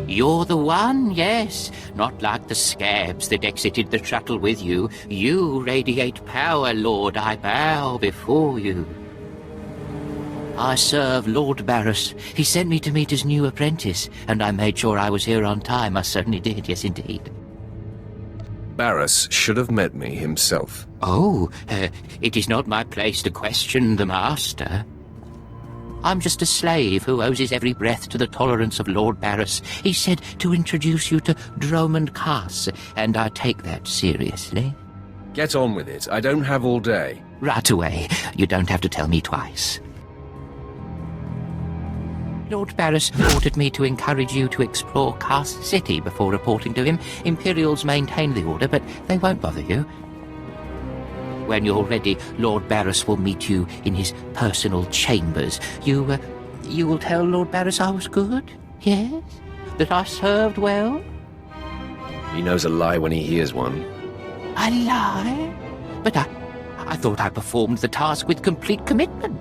You're the one, yes. Not like the scabs that exited the shuttle with you. You radiate power, Lord. I bow before you. I serve Lord Baras. He sent me to meet his new apprentice, and I made sure I was here on time. I certainly did, yes indeed. Baras should have met me himself. Oh, it is not my place to question the master. I'm just a slave who owes his every breath to the tolerance of Lord Baras. He said to introduce you to Dromund Kaas, and I take that seriously. Get on with it. I don't have all day. Right away. You don't have to tell me twice. Lord Baras ordered me to encourage you to explore Kaas City before reporting to him. Imperials maintain the order, but they won't bother you. When you're ready, Lord Baras will meet you in his personal chambers. You will tell Lord Baras I was good? Yes? That I served well? He knows a lie when he hears one. A lie? But I thought I performed the task with complete commitment.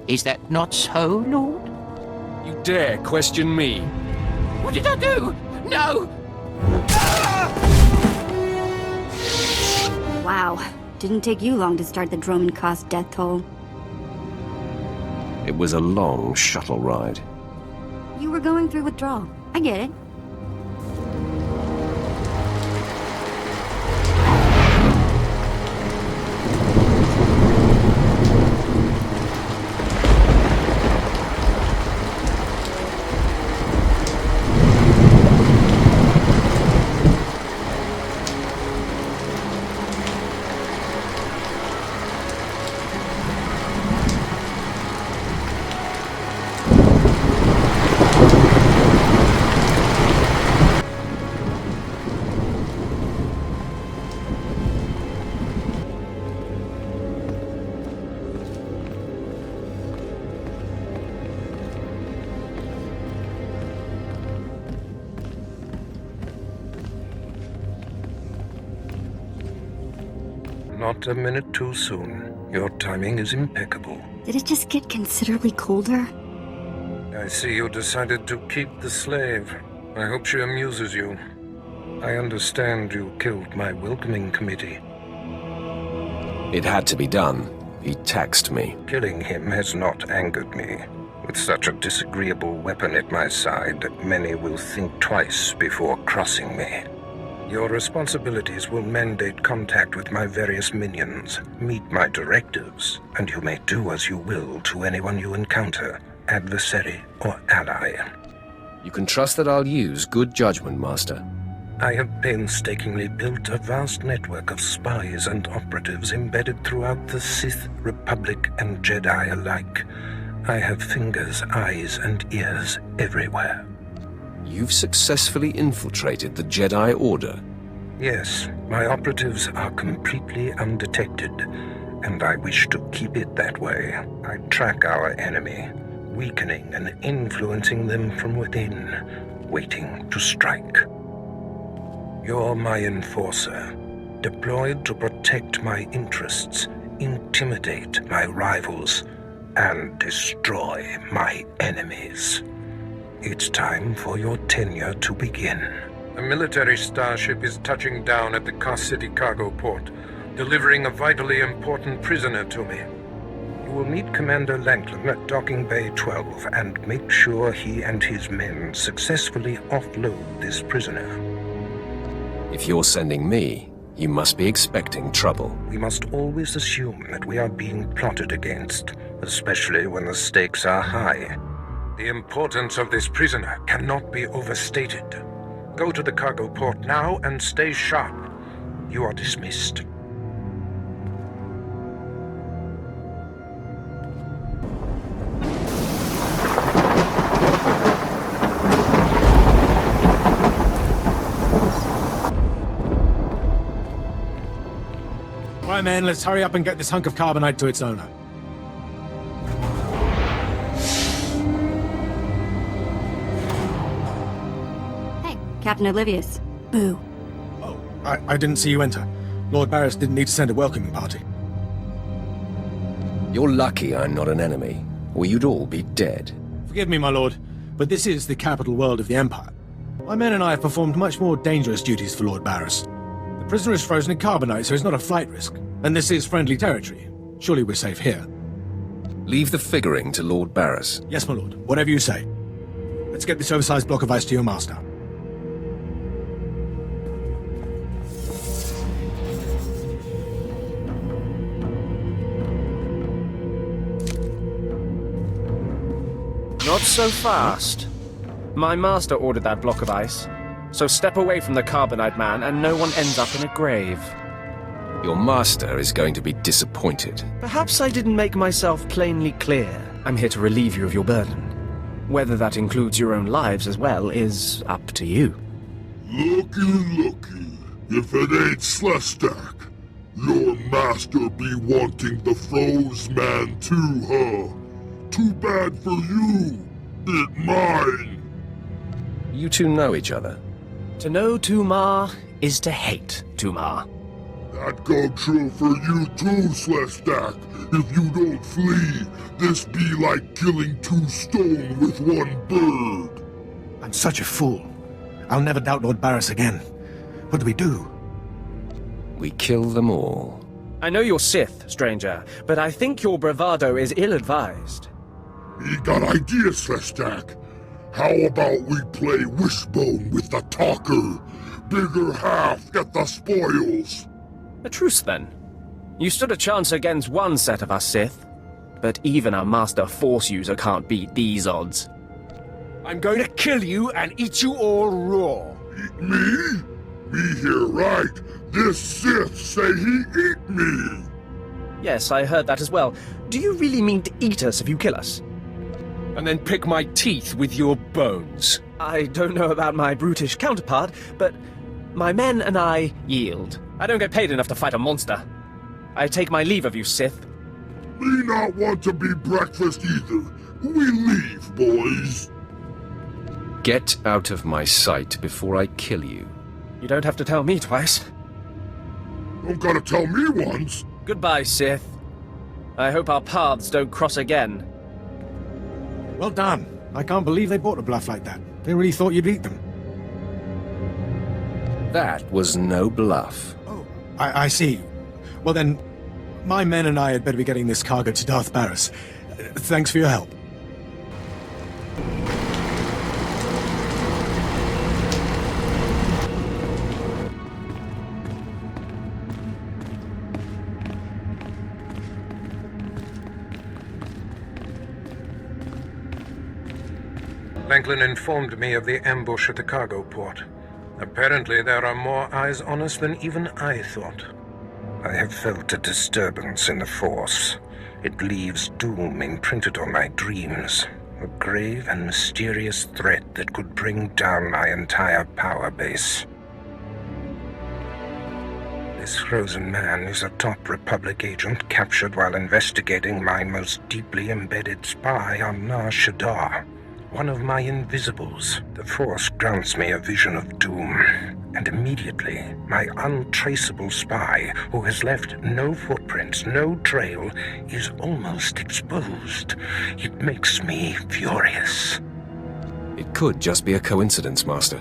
Is that not so, Lord? You dare question me? What did I do? No! Wow. Didn't take you long to start the Dromund Kaas death toll. It was a long shuttle ride. You were going through withdrawal. I get it. Not a minute too soon. Your timing is impeccable. Did it just get considerably colder? I see you decided to keep the slave. I hope she amuses you. I understand you killed my welcoming committee. It had to be done. He taxed me. Killing him has not angered me. With such a disagreeable weapon at my side, many will think twice before crossing me. Your responsibilities will mandate contact with my various minions, meet my directives, and you may do as you will to anyone you encounter, adversary or ally. You can trust that I'll use good judgment, Master. I have painstakingly built a vast network of spies and operatives embedded throughout the Sith, Republic, and Jedi alike. I have fingers, eyes, and ears everywhere. You've successfully infiltrated the Jedi Order. Yes, my operatives are completely undetected, and I wish to keep it that way. I track our enemy, weakening and influencing them from within, waiting to strike. You're my enforcer, deployed to protect my interests, intimidate my rivals, and destroy my enemies. It's time for your tenure to begin. A military starship is touching down at the Kaas City cargo port, delivering a vitally important prisoner to me. You will meet Commander Lanklin at Docking Bay 12 and make sure he and his men successfully offload this prisoner. If you're sending me, You must be expecting trouble. We must always assume that we are being plotted against, especially when the stakes are high. The importance of this prisoner cannot be overstated. Go to the cargo port now and stay sharp. You are dismissed. Right, man, let's hurry up and get this hunk of carbonite to its owner. Hey, Captain Oblivious. Boo. Oh, I didn't see you enter. Lord Baras didn't need to send a welcoming party. You're lucky I'm not an enemy, or you'd all be dead. Forgive me, my lord, but this is the capital world of the Empire. My men and I have performed much more dangerous duties for Lord Baras. The prisoner is frozen in carbonite, so he's not a flight risk. And this is friendly territory. Surely we're safe here. Leave the figuring to Lord Baras. Yes, my lord. Whatever you say. Let's get this oversized block of ice to your master. Not so fast. My master ordered that block of ice, so step away from the Carbonite man and no one ends up in a grave. Your master is going to be disappointed. Perhaps I didn't make myself plainly clear. I'm here to relieve you of your burden. Whether that includes your own lives as well is up to you. Looky, if it ain't Slestak, your master be wanting the froze man too, huh? Too bad for you, it mine. You two know each other. To know Tumar is to hate Tumar. That go true for you too, Slestak. If you don't flee, this be like killing two stone with one bird. I'm such a fool. I'll never doubt Lord Baras again. What do we do? We kill them all. I know you're Sith, stranger, but I think your bravado is ill-advised. He got ideas, Slestak. How about we play wishbone with the talker? Bigger half get the spoils. A truce, then. You stood a chance against one set of us Sith, but even a master Force user can't beat these odds. I'm going to kill you and eat you all raw. Eat me? Me here right. This Sith say he eat me. Yes, I heard that as well. Do you really mean to eat us if you kill us? And then pick my teeth with your bones. I don't know about my brutish counterpart, but my men and I yield. I don't get paid enough to fight a monster. I take my leave of you, Sith. Me not want to be breakfast either. We leave, boys. Get out of my sight before I kill you. You don't have to tell me twice. Don't gotta tell me once. Goodbye, Sith. I hope our paths don't cross again. Well done. I can't believe they bought a bluff like that. They really thought you'd beat them. That was no bluff. Oh, I see. Well then, my men and I had better be getting this cargo to Darth Baras. Thanks for your help. Langlin informed me of the ambush at the cargo port. Apparently there are more eyes on us than even I thought. I have felt a disturbance in the Force. It leaves doom imprinted on my dreams. A grave and mysterious threat that could bring down my entire power base. This frozen man is a top Republic agent captured while investigating my most deeply embedded spy on Nar Shaddaa. One of my invisibles. The Force grants me a vision of doom. And immediately, my untraceable spy, who has left no footprints, no trail, is almost exposed. It makes me furious. It could just be a coincidence, Master.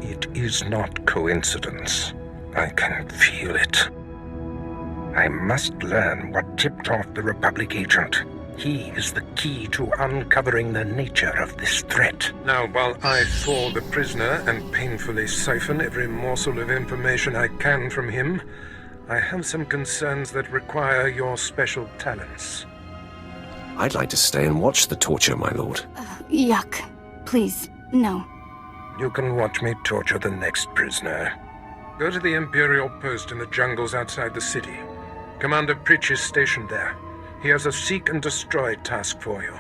It is not coincidence. I can feel it. I must learn what tipped off the Republic agent. He is the key to uncovering the nature of this threat. Now, while I thaw the prisoner and painfully siphon every morsel of information I can from him, I have some concerns that require your special talents. I'd like to stay and watch the torture, my lord. Yuck. Please, no. You can watch me torture the next prisoner. Go to the Imperial post in the jungles outside the city. Commander Pritch is stationed there. He has a seek and destroy task for you.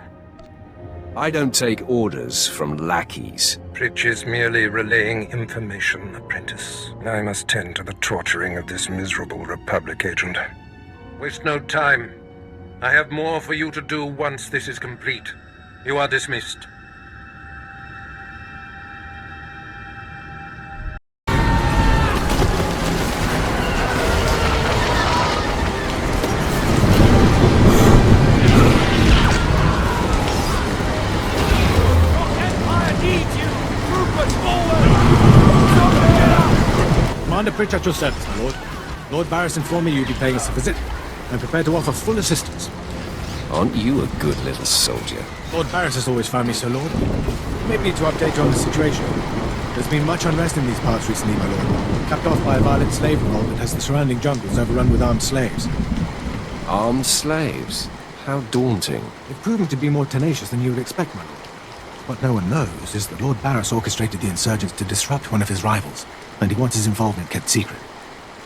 I don't take orders from lackeys. Pritch is merely relaying information, apprentice. I must tend to the torturing of this miserable Republic agent. Waste no time. I have more for you to do once this is complete. You are dismissed. Commander Pritch at your service, my lord. Lord Baras informed me you'd be paying us a visit. I'm prepared to offer full assistance. Aren't you a good little soldier? Lord Baras has always found me so, Lord. Maybe need to update you on the situation. There's been much unrest in these parts recently, my lord. Capped off by a violent slave revolt that has the surrounding jungles overrun with armed slaves. Armed slaves? How daunting. They've proven to be more tenacious than you would expect, my lord. What no one knows is that Lord Baras orchestrated the insurgents to disrupt one of his rivals, and he wants his involvement kept secret.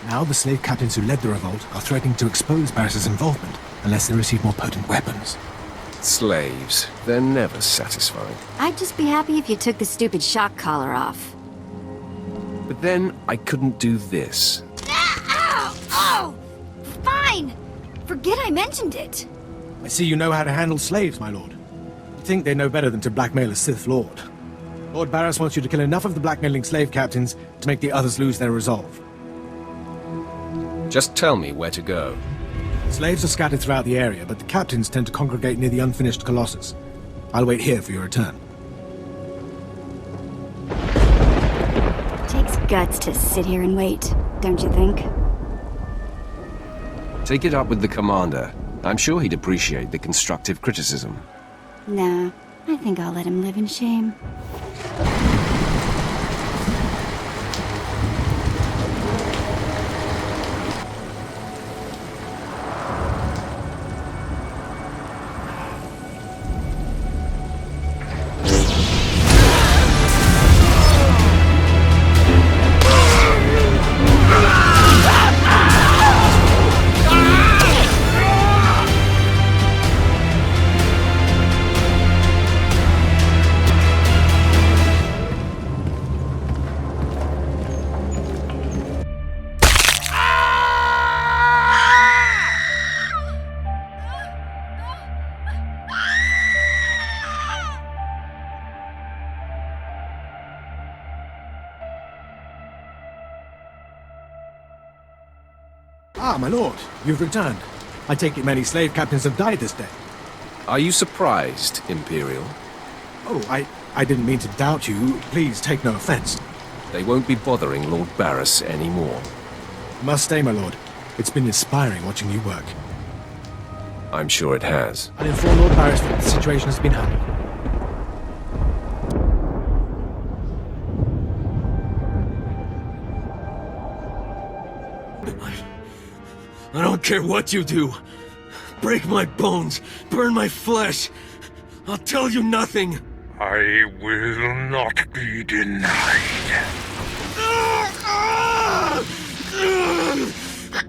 Now the slave captains who led the revolt are threatening to expose Baras's involvement unless they receive more potent weapons. Slaves. They're never satisfied. I'd just be happy if you took the stupid shock collar off. But then I couldn't do this. Ow! Oh! Fine! Forget I mentioned it. I see you know how to handle slaves, my lord. You think they know better than to blackmail a Sith Lord. Lord Baras wants you to kill enough of the blackmailing slave captains to make the others lose their resolve. Just tell me where to go. Slaves are scattered throughout the area, but the captains tend to congregate near the unfinished Colossus. I'll wait here for your return. Takes guts to sit here and wait, don't you think? Take it up with the commander. I'm sure he'd appreciate the constructive criticism. Nah, I think I'll let him live in shame. Ah, my lord, you've returned. I take it many slave captains have died this day. Are you surprised, Imperial? Oh, I didn't mean to doubt you. Please take no offense. They won't be bothering Lord Baras anymore. Must stay, my lord. It's been inspiring watching you work. I'm sure it has. I'll inform Lord Baras that the situation has been handled. I don't care what you do. Break my bones, burn my flesh. I'll tell you nothing. I will not be denied.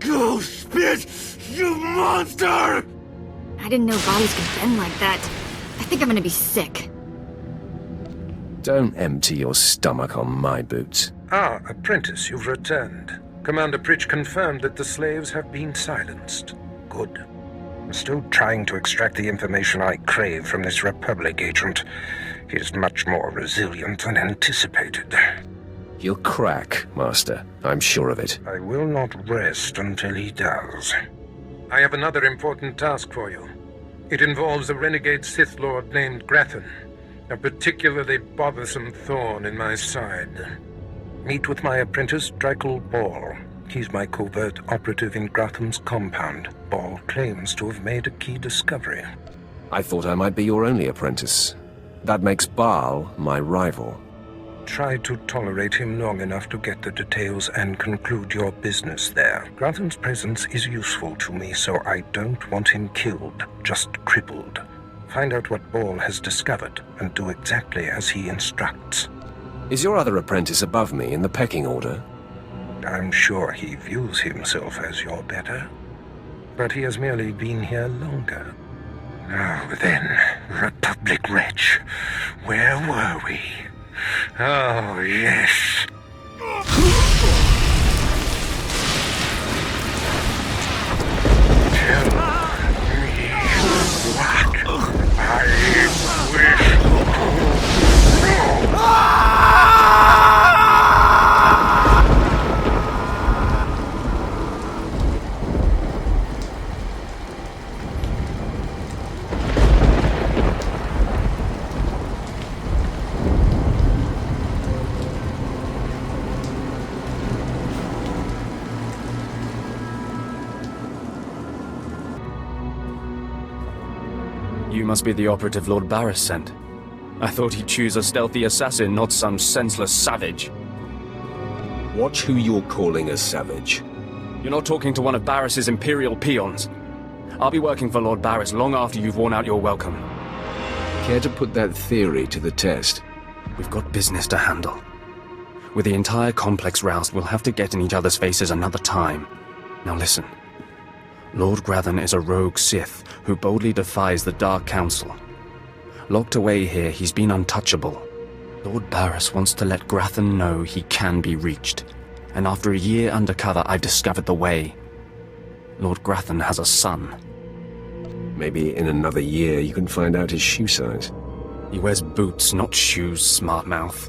Go spit, you monster! I didn't know bodies could bend like that. I think I'm gonna be sick. Don't empty your stomach on my boots. Ah, apprentice, you've returned. Commander Pritch confirmed that the slaves have been silenced. Good. I'm still trying to extract the information I crave from this Republic agent. He is much more resilient than anticipated. He'll crack, Master. I'm sure of it. I will not rest until he does. I have another important task for you. It involves a renegade Sith Lord named Grathan, a particularly bothersome thorn in my side. Meet with my apprentice, Drykel Ball. He's my covert operative in Grathan's compound. Ball claims to have made a key discovery. I thought I might be your only apprentice. That makes Baal my rival. Try to tolerate him long enough to get the details and conclude your business there. Grathan's presence is useful to me, so I don't want him killed, just crippled. Find out what Baal has discovered, and do exactly as he instructs. Is your other apprentice above me in the pecking order? I'm sure he views himself as your better, but he has merely been here longer. Now then, Republic wretch, where were we? Oh, yes. Tell me what I wish to know. You must be the operative Lord Baras sent. I thought he'd choose a stealthy assassin, not some senseless savage. Watch who you're calling a savage. You're not talking to one of Baras's Imperial peons. I'll be working for Lord Baras long after you've worn out your welcome. Care to put that theory to the test? We've got business to handle. With the entire complex roused, we'll have to get in each other's faces another time. Now listen. Lord Grathan is a rogue Sith who boldly defies the Dark Council. Locked away here, he's been untouchable. Lord Baras wants to let Grathan know he can be reached. And after a year undercover, I've discovered the way. Lord Grathan has a son. Maybe in another year you can find out his shoe size. He wears boots, not shoes, smart mouth.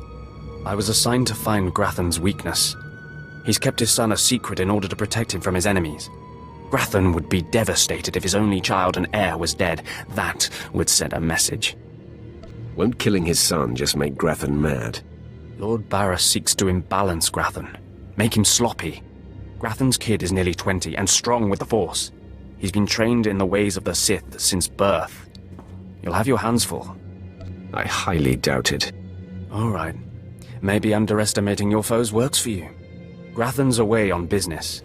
I was assigned to find Grathan's weakness. He's kept his son a secret in order to protect him from his enemies. Grathan would be devastated if his only child and heir was dead. That would send a message. Won't killing his son just make Grathan mad? Lord Baras seeks to imbalance Grathan, make him sloppy. Grathan's kid is nearly 20 and strong with the Force. He's been trained in the ways of the Sith since birth. You'll have your hands full. I highly doubt it. All right. Maybe underestimating your foes works for you. Grathan's away on business.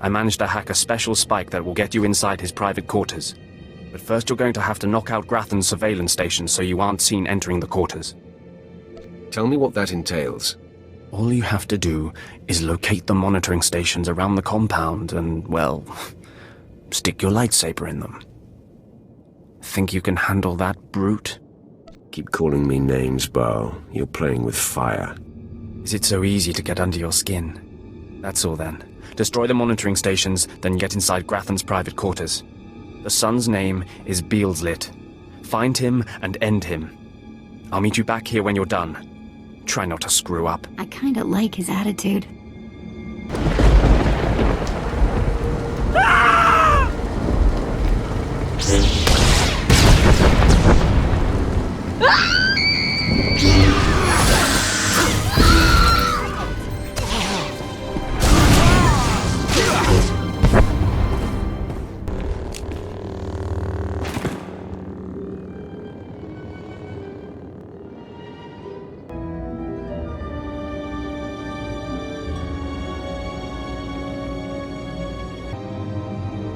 I managed to hack a special spike that will get you inside his private quarters. But first you're going to have to knock out Grathan's surveillance station so you aren't seen entering the quarters. Tell me what that entails. All you have to do is locate the monitoring stations around the compound and, well, stick your lightsaber in them. Think you can handle that, brute? Keep calling me names, Baal. You're playing with fire. Is it so easy to get under your skin? That's all then. Destroy the monitoring stations, then get inside Grathan's private quarters. The son's name is Beelslit. Find him and end him. I'll meet you back here when you're done. Try not to screw up. I kinda like his attitude.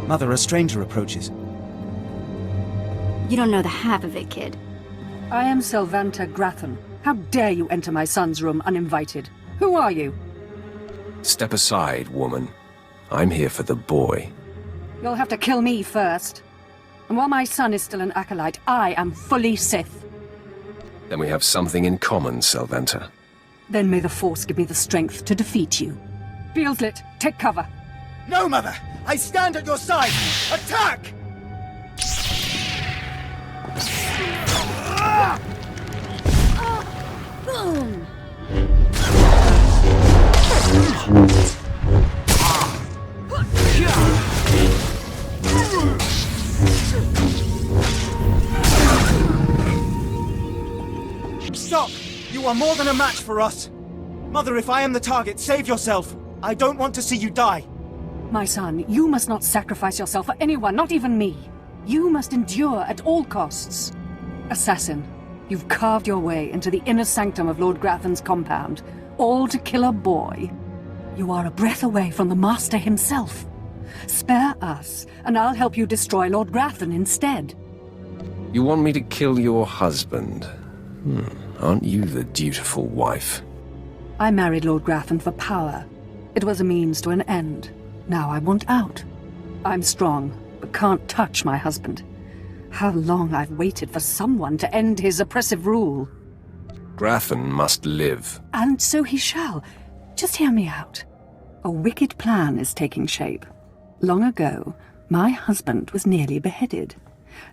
Mother, a stranger approaches. You don't know the half of it, kid. I am Selvanta Grathan. How dare you enter my son's room uninvited? Who are you? Step aside, woman. I'm here for the boy. You'll have to kill me first. And while my son is still an acolyte, I am fully Sith. Then we have something in common, Selvanta. Then may the Force give me the strength to defeat you. Beelslit, take cover. No, Mother! I stand at your side! Attack! Boom! Stop! You are more than a match for us! Mother, if I am the target, save yourself! I don't want to see you die! My son, you must not sacrifice yourself for anyone, not even me. You must endure at all costs. Assassin, you've carved your way into the inner sanctum of Lord Grathan's compound, all to kill a boy. You are a breath away from the Master himself. Spare us, and I'll help you destroy Lord Grathan instead. You want me to kill your husband? Aren't you the dutiful wife? I married Lord Grathan for power. It was a means to an end. Now I want out. I'm strong, but can't touch my husband. How long I've waited for someone to end his oppressive rule. Grathan must live. And so he shall. Just hear me out. A wicked plan is taking shape. Long ago, my husband was nearly beheaded.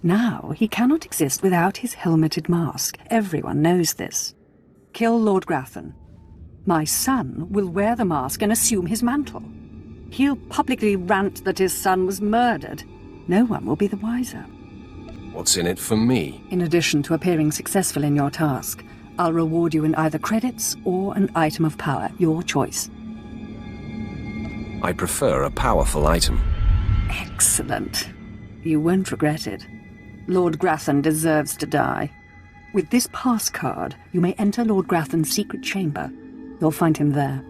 Now he cannot exist without his helmeted mask. Everyone knows this. Kill Lord Grathan. My son will wear the mask and assume his mantle. He'll publicly rant that his son was murdered. No one will be the wiser. What's in it for me? In addition to appearing successful in your task, I'll reward you in either credits or an item of power, your choice. I prefer a powerful item. Excellent. You won't regret it. Lord Grathan deserves to die. With this pass card, you may enter Lord Grathan's secret chamber. You'll find him there.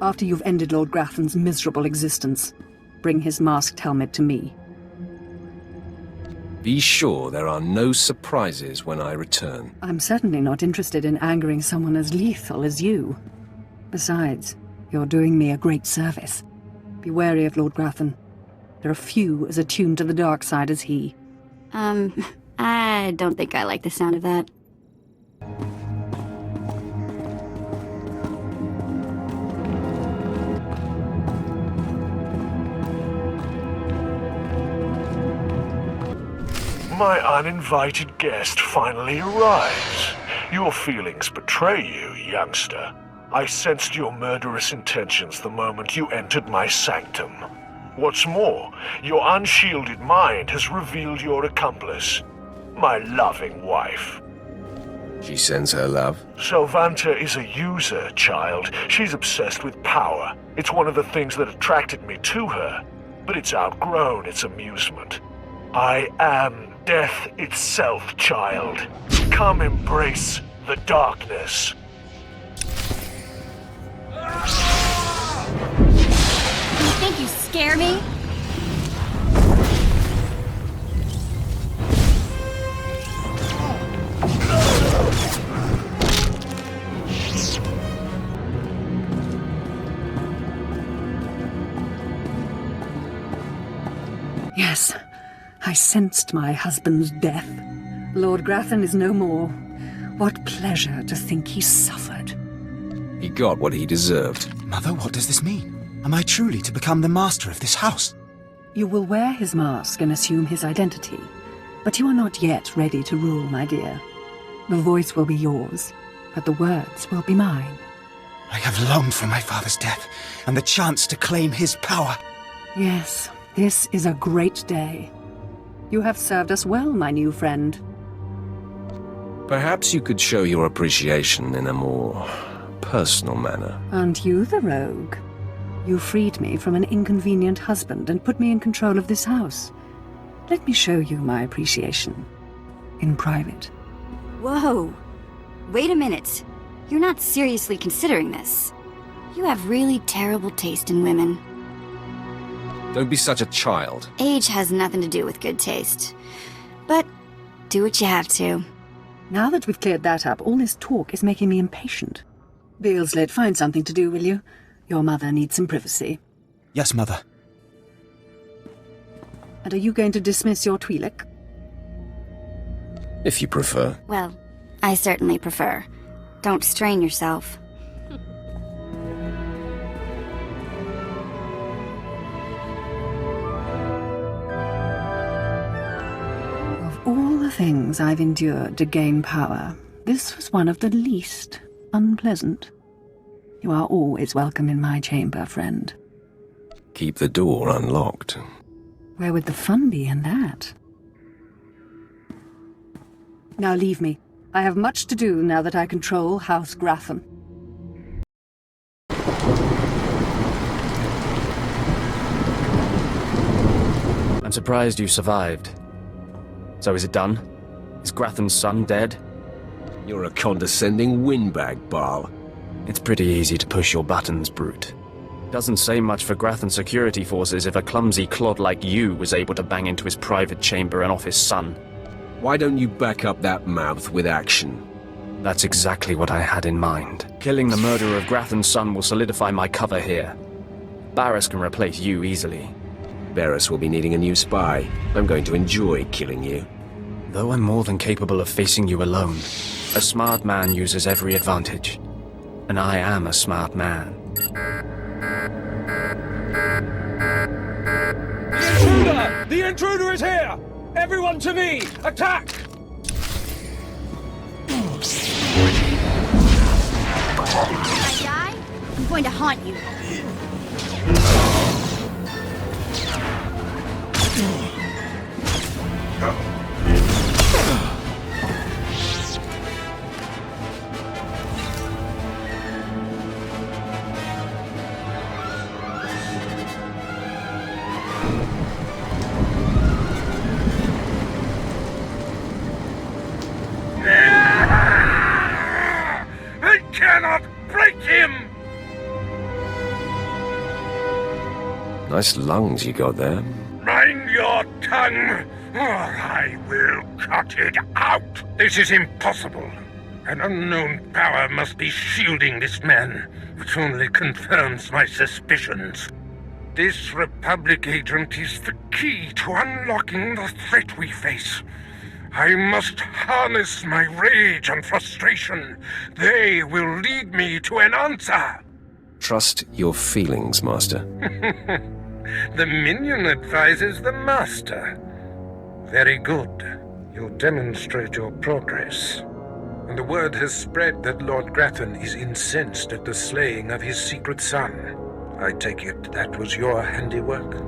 After you've ended Lord Grathan's miserable existence, bring his masked helmet to me. Be sure there are no surprises when I return. I'm certainly not interested in angering someone as lethal as you. Besides, you're doing me a great service. Be wary of Lord Grathan. There are few as attuned to the dark side as he. I don't think I like the sound of that. My uninvited guest finally arrives. Your feelings betray you, youngster. I sensed your murderous intentions the moment you entered my sanctum. What's more, your unshielded mind has revealed your accomplice, my loving wife. She sends her love? Sylvanta is a user, child. She's obsessed with power. It's one of the things that attracted me to her, but it's outgrown its amusement. I am death itself, child. Come embrace the darkness. You think you scare me? Yes, I sensed my husband's death. Lord Grathan is no more. What pleasure to think he suffered. He got what he deserved. Mother, what does this mean? Am I truly to become the master of this house? You will wear his mask and assume his identity, but you are not yet ready to rule, my dear. The voice will be yours, but the words will be mine. I have longed for my father's death, and the chance to claim his power. Yes, this is a great day. You have served us well, my new friend. Perhaps you could show your appreciation in a more personal manner. Aren't you the rogue? You freed me from an inconvenient husband and put me in control of this house. Let me show you my appreciation. In private. Whoa. Wait a minute. You're not seriously considering this. You have really terrible taste in women. Don't be such a child. Age has nothing to do with good taste. But do what you have to. Now that we've cleared that up, all this talk is making me impatient. Beelsled, find something to do, will you? Your mother needs some privacy. Yes, Mother. And are you going to dismiss your Twi'lek? If you prefer. Well, I certainly prefer. Don't strain yourself. Of all the things I've endured to gain power, this was one of the least unpleasant. You are always welcome in my chamber, friend. Keep the door unlocked. Where would the fun be in that? Now leave me. I have much to do now that I control House Grathan. I'm surprised you survived. So is it done? Is Grathan's son dead? You're a condescending windbag, Baal. It's pretty easy to push your buttons, Brute. Doesn't say much for Grathan's security forces if a clumsy clod like you was able to bang into his private chamber and off his son. Why don't you back up that mouth with action? That's exactly what I had in mind. Killing the murderer of Grathan's son will solidify my cover here. Baras can replace you easily. Baras will be needing a new spy. I'm going to enjoy killing you. Though I'm more than capable of facing you alone, a smart man uses every advantage. And I am a smart man. The intruder! The intruder is here! Everyone to me! Attack! If I die, I'm going to haunt you. I cannot break him! Nice lungs you got there. Mind your tongue, or I will cut it out. This is impossible. An unknown power must be shielding this man, which only confirms my suspicions. This Republic agent is the key to unlocking the threat we face. I must harness my rage and frustration. They will lead me to an answer. Trust your feelings, Master. The minion advises the master. Very good. You'll demonstrate your progress. And the word has spread that Lord Grathan is incensed at the slaying of his secret son. I take it that was your handiwork?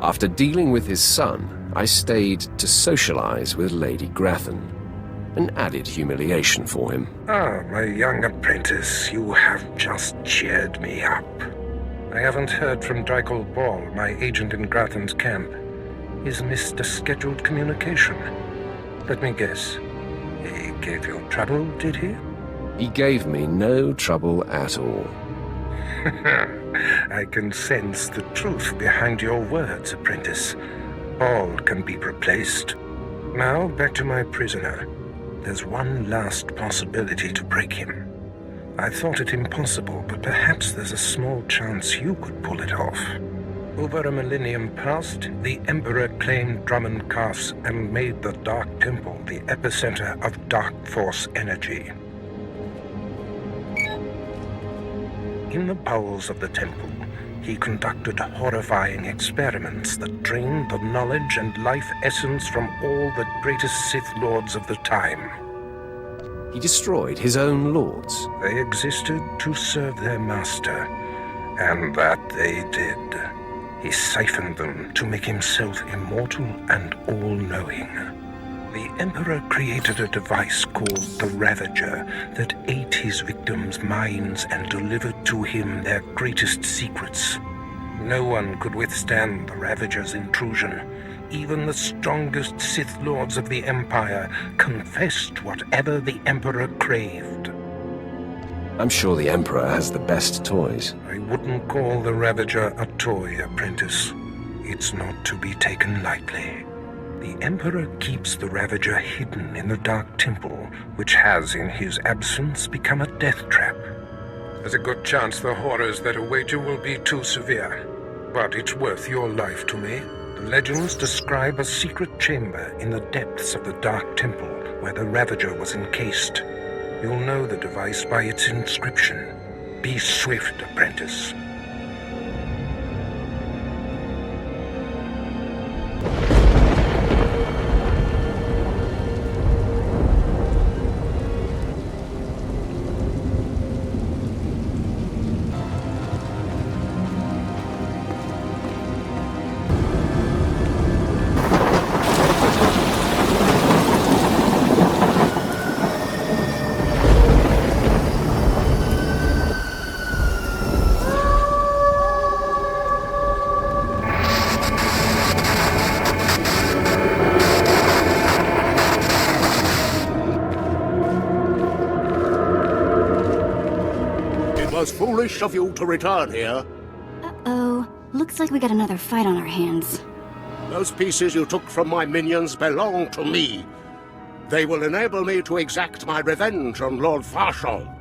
After dealing with his son, I stayed to socialize with Lady Grathan. An added humiliation for him. Ah, my young apprentice, you have just cheered me up. I haven't heard from Drykel Ball, my agent in Grathan's camp. He's missed a scheduled communication. Let me guess. He gave you trouble, did he? He gave me no trouble at all. I can sense the truth behind your words, apprentice. Ball can be replaced. Now, back to my prisoner. There's one last possibility to break him. I thought it impossible, but perhaps there's a small chance you could pull it off. Over a millennium past, the Emperor claimed Dromund Kaas and made the Dark Temple the epicenter of Dark Force energy. In the bowels of the temple, he conducted horrifying experiments that drained the knowledge and life essence from all the greatest Sith Lords of the time. He destroyed his own lords. They existed to serve their master, and that they did. He siphoned them to make himself immortal and all-knowing. The Emperor created a device called the Ravager that ate his victims' minds and delivered to him their greatest secrets. No one could withstand the Ravager's intrusion. Even the strongest Sith Lords of the Empire confessed whatever the Emperor craved. I'm sure the Emperor has the best toys. I wouldn't call the Ravager a toy, apprentice. It's not to be taken lightly. The Emperor keeps the Ravager hidden in the Dark Temple, which has, in his absence, become a death trap. There's a good chance the horrors that await you will be too severe, but it's worth your life to me. The legends describe a secret chamber in the depths of the Dark Temple where the Ravager was encased. You'll know the device by its inscription. Be swift, apprentice. foolish of you to return here. Uh-oh. Looks like we got another fight on our hands. Those pieces you took from my minions belong to me. They will enable me to exact my revenge on Lord Farshal.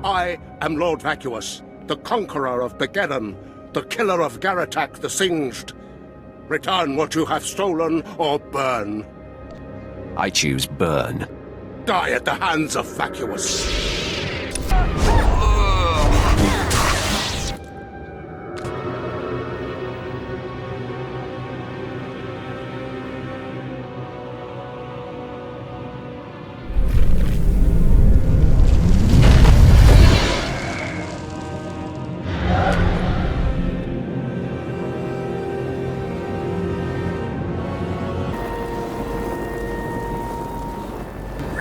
I am Lord Vacuous, the conqueror of Begeddon, the killer of Garatak the Singed. Return what you have stolen, or burn. I choose burn. Die at the hands of Vacuous.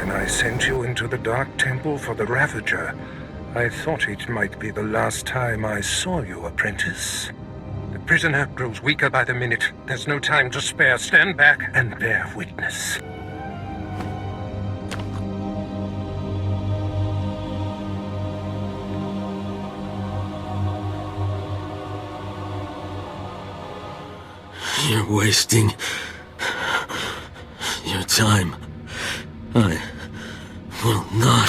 I sent you into the Dark Temple for the Ravager. I thought it might be the last time I saw you, apprentice. The prisoner grows weaker by the minute. There's no time to spare. Stand back and bear witness. You're wasting your time. I will not.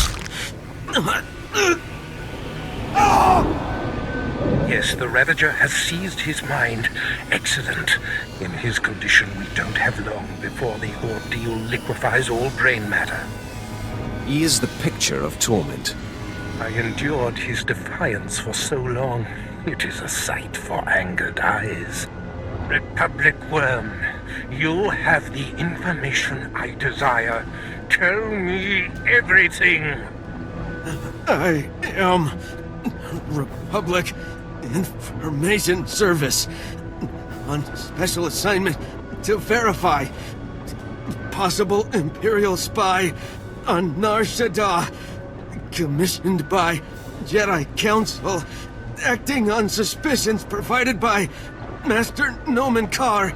Yes, the Ravager has seized his mind. Excellent. In his condition, we don't have long before the ordeal liquefies all brain matter. He is the picture of torment. I endured his defiance for so long. It is a sight for angered eyes. Republic Worm, you have the information I desire. Tell me everything. I am Republic Information Service on special assignment to verify possible Imperial spy on Nar Shaddaa, commissioned by Jedi Council, acting on suspicions provided by Master Dromund Kaas.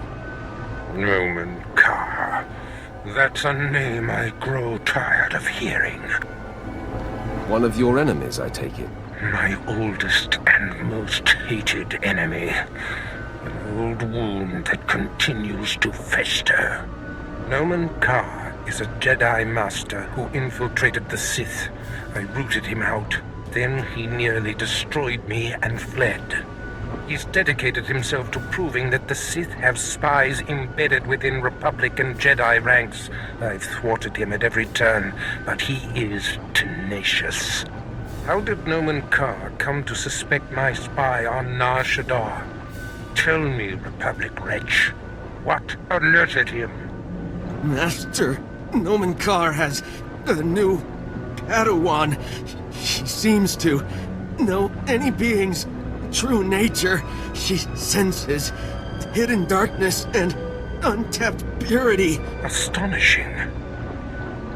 Dromund Kaas. That's a name I grow tired of hearing. One of your enemies, I take it. My oldest and most hated enemy. An old wound that continues to fester. Dromund Kaas is a Jedi Master who infiltrated the Sith. I rooted him out. Then he nearly destroyed me and fled. He's dedicated himself to proving that the Sith have spies embedded within Republic and Jedi ranks. I've thwarted him at every turn, but he is tenacious. How did Dromund Kaas come to suspect my spy on Nar Shaddaa? Tell me, Republic wretch, what alerted him? Master Dromund Kaas has a new Padawan. She seems to know any being's true nature. She senses hidden darkness and untapped purity. Astonishing.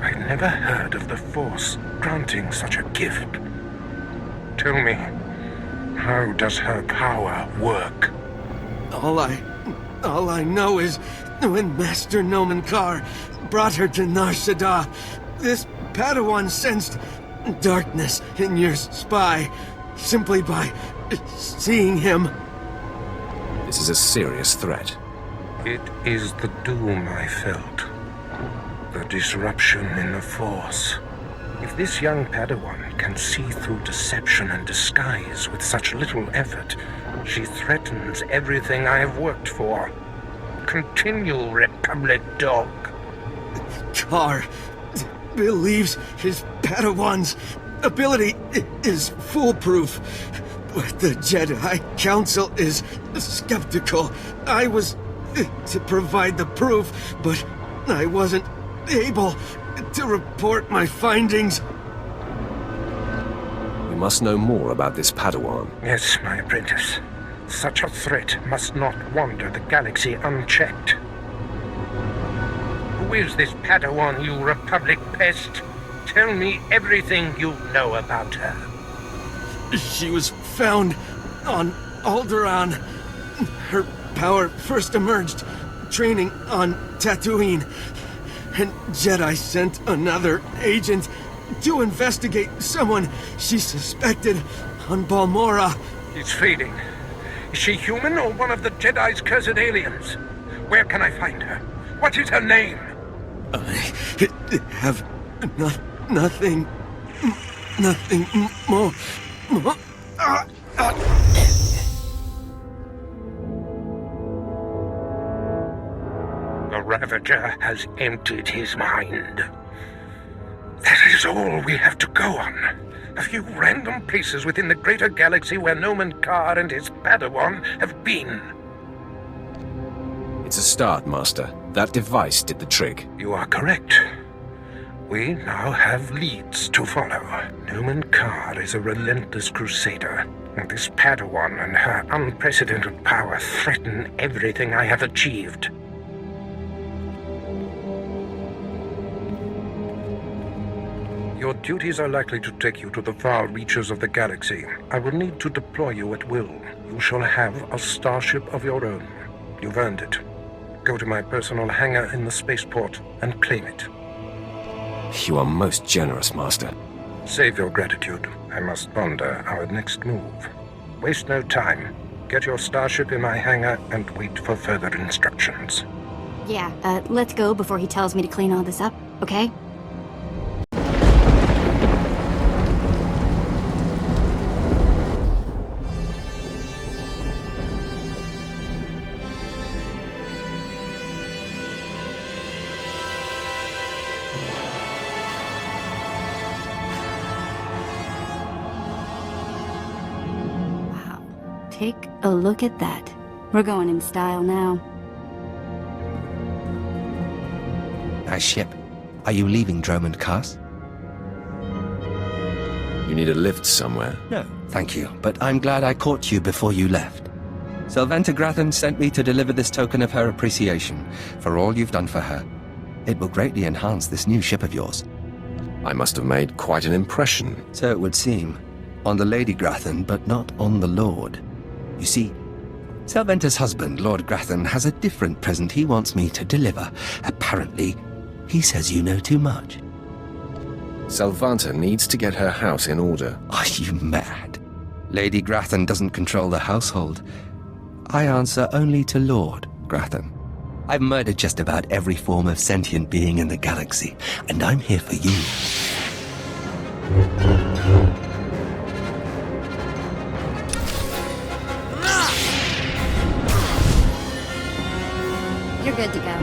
I'd never heard of the Force granting such a gift. Tell me, how does her power work? All I know is when Master Dromund Kaas brought her to Nar Shaddaa, this Padawan sensed darkness in your spy simply by seeing him. This is a serious threat. It is the doom I felt. The disruption in the Force. If this young Padawan can see through deception and disguise with such little effort, she threatens everything I have worked for. Continue, Republic dog. Kaas believes his Padawan's ability is foolproof, but the Jedi Council is skeptical. I was to provide the proof, but I wasn't able to report my findings. We must know more about this Padawan. Yes, my apprentice. Such a threat must not wander the galaxy unchecked. Who is this Padawan, you Republic pest? Tell me everything you know about her. She was found on Alderaan. Her power first emerged training on Tatooine, and Jedi sent another agent to investigate someone she suspected on Balmora. It's fading. Is she human or one of the Jedi's cursed aliens? Where can I find her? What is her name? I have nothing more. The Ravager has emptied his mind. That is all we have to go on. A few random places within the greater galaxy where Dromund Kaas and his Padawan have been. It's a start, Master. That device did the trick. You are correct. We now have leads to follow. Dromund Kaas is a relentless crusader, and this Padawan and her unprecedented power threaten everything I have achieved. Your duties are likely to take you to the far reaches of the galaxy. I will need to deploy you at will. You shall have a starship of your own. You've earned it. Go to my personal hangar in the spaceport and claim it. You are most generous, Master. Save your gratitude. I must ponder our next move. Waste no time. Get your starship in my hangar and wait for further instructions. Yeah, let's go before he tells me to clean all this up, okay? Take a look at that. We're going in style now. Nice ship. Are you leaving Dromund Kaas? You need a lift somewhere? No, thank you, but I'm glad I caught you before you left. Sylventa Grathan sent me to deliver this token of her appreciation for all you've done for her. It will greatly enhance this new ship of yours. I must have made quite an impression. So it would seem. On the Lady Grathan, but not on the Lord. You see, Sylventa's husband, Lord Grathan, has a different present he wants me to deliver. Apparently, he says you know too much. Sylvanta needs to get her house in order. Are you mad? Lady Grathan doesn't control the household. I answer only to Lord Grathan. I've murdered just about every form of sentient being in the galaxy, and I'm here for you. You're good to go.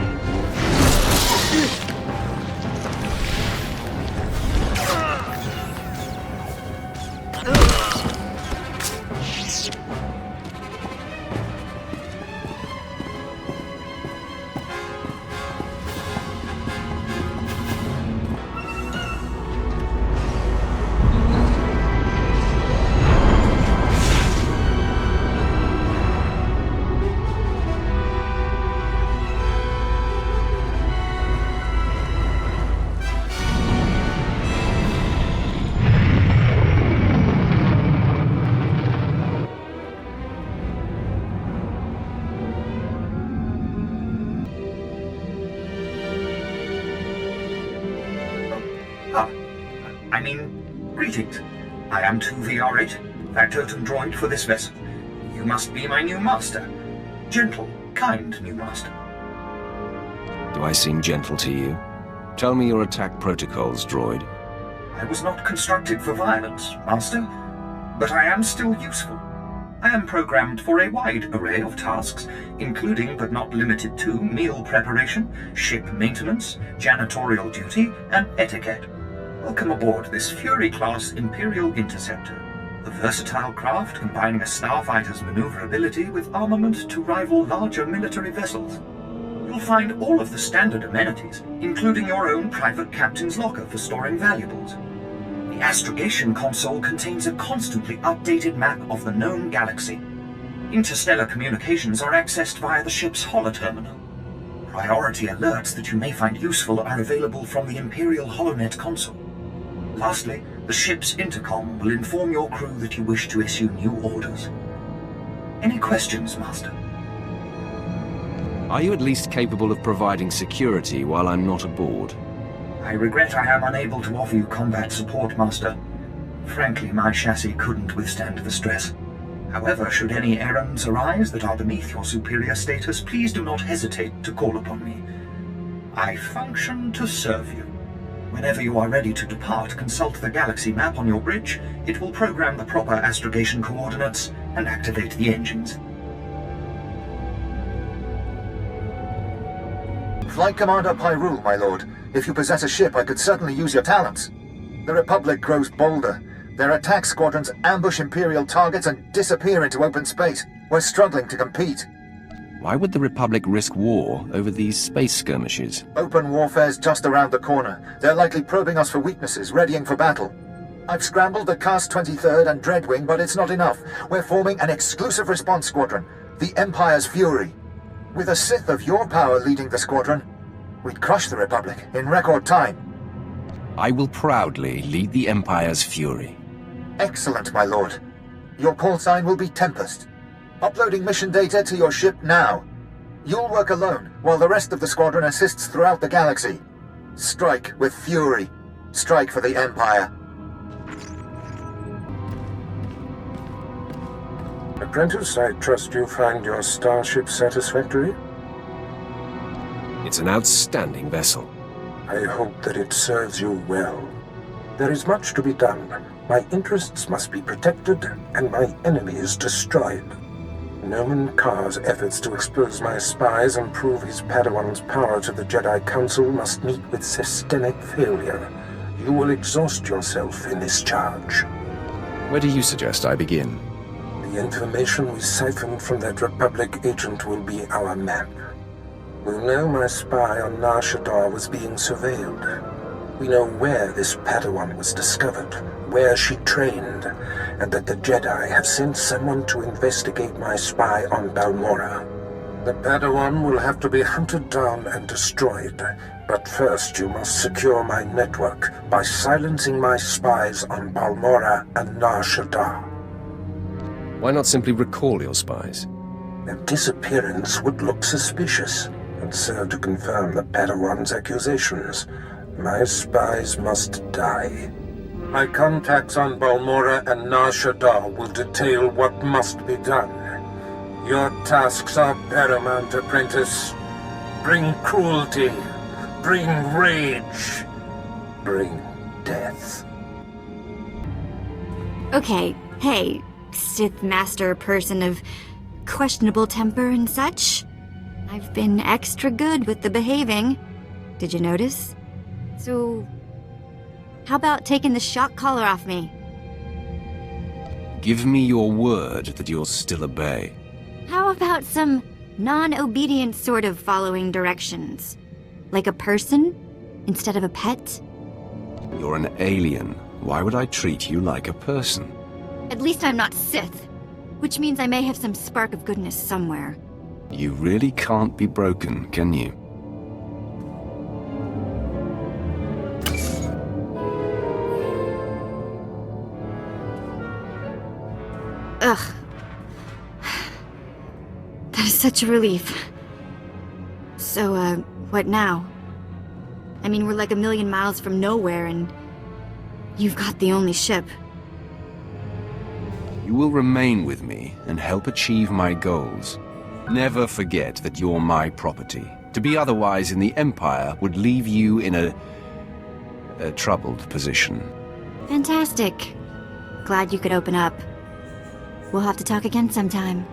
Greetings. I am 2VR8, factotum droid for this vessel. You must be my new master. Gentle, kind new master. Do I seem gentle to you? Tell me your attack protocols, droid. I was not constructed for violence, master, but I am still useful. I am programmed for a wide array of tasks, including but not limited to meal preparation, ship maintenance, janitorial duty, and etiquette. Welcome aboard this Fury-class Imperial Interceptor, a versatile craft combining a starfighter's maneuverability with armament to rival larger military vessels. You'll find all of the standard amenities, including your own private captain's locker for storing valuables. The astrogation console contains a constantly updated map of the known galaxy. Interstellar communications are accessed via the ship's holoterminal. Priority alerts that you may find useful are available from the Imperial HoloNet console. Lastly, the ship's intercom will inform your crew that you wish to issue new orders. Any questions, Master? Are you at least capable of providing security while I'm not aboard? I regret I am unable to offer you combat support, Master. Frankly, my chassis couldn't withstand the stress. However, should any errands arise that are beneath your superior status, please do not hesitate to call upon me. I function to serve you. Whenever you are ready to depart, consult the galaxy map on your bridge. It will program the proper astrogation coordinates and activate the engines. Flight Commander Pyrule, my lord. If you possess a ship, I could certainly use your talents. The Republic grows bolder. Their attack squadrons ambush Imperial targets and disappear into open space. We're struggling to compete. Why would the Republic risk war over these space skirmishes? Open warfare's just around the corner. They're likely probing us for weaknesses, readying for battle. I've scrambled the Kaas 23rd and Dreadwing, but it's not enough. We're forming an exclusive response squadron, the Empire's Fury. With a Sith of your power leading the squadron, we'd crush the Republic in record time. I will proudly lead the Empire's Fury. Excellent, my lord. Your call sign will be Tempest. Uploading mission data to your ship now. You'll work alone, while the rest of the squadron assists throughout the galaxy. Strike with fury. Strike for the Empire. Apprentice, I trust you find your starship satisfactory? It's an outstanding vessel. I hope that it serves you well. There is much to be done. My interests must be protected, and my enemies destroyed. Dromund Kaas' efforts to expose my spies and prove his Padawan's power to the Jedi Council must meet with systemic failure. You will exhaust yourself in this charge. Where do you suggest I begin? The information we siphoned from that Republic agent will be our map. We know my spy on Nar Shaddaa was being surveilled. We know where this Padawan was discovered, where she trained, and that the Jedi have sent someone to investigate my spy on Balmorra. The Padawan will have to be hunted down and destroyed, but first you must secure my network by silencing my spies on Balmorra and Nar Shaddaa. Why not simply recall your spies? Their disappearance would look suspicious and serve to confirm the Padawan's accusations. My spies must die. My contacts on Balmorra and Nar Shaddaa will detail what must be done. Your tasks are paramount, apprentice. Bring cruelty. Bring rage. Bring death. Okay, hey, Sith Master person of questionable temper and such. I've been extra good with the behaving. Did you notice? So, how about taking the shock collar off me? Give me your word that you'll still obey. How about some non-obedient sort of following directions? Like a person instead of a pet? You're an alien. Why would I treat you like a person? At least I'm not Sith, which means I may have some spark of goodness somewhere. You really can't be broken, can you? Ugh. That is such a relief. So, what now? I mean, we're like a million miles from nowhere, and you've got the only ship. You will remain with me and help achieve my goals. Never forget that you're my property. To be otherwise in the Empire would leave you in a troubled position. Fantastic. Glad you could open up. We'll have to talk again sometime.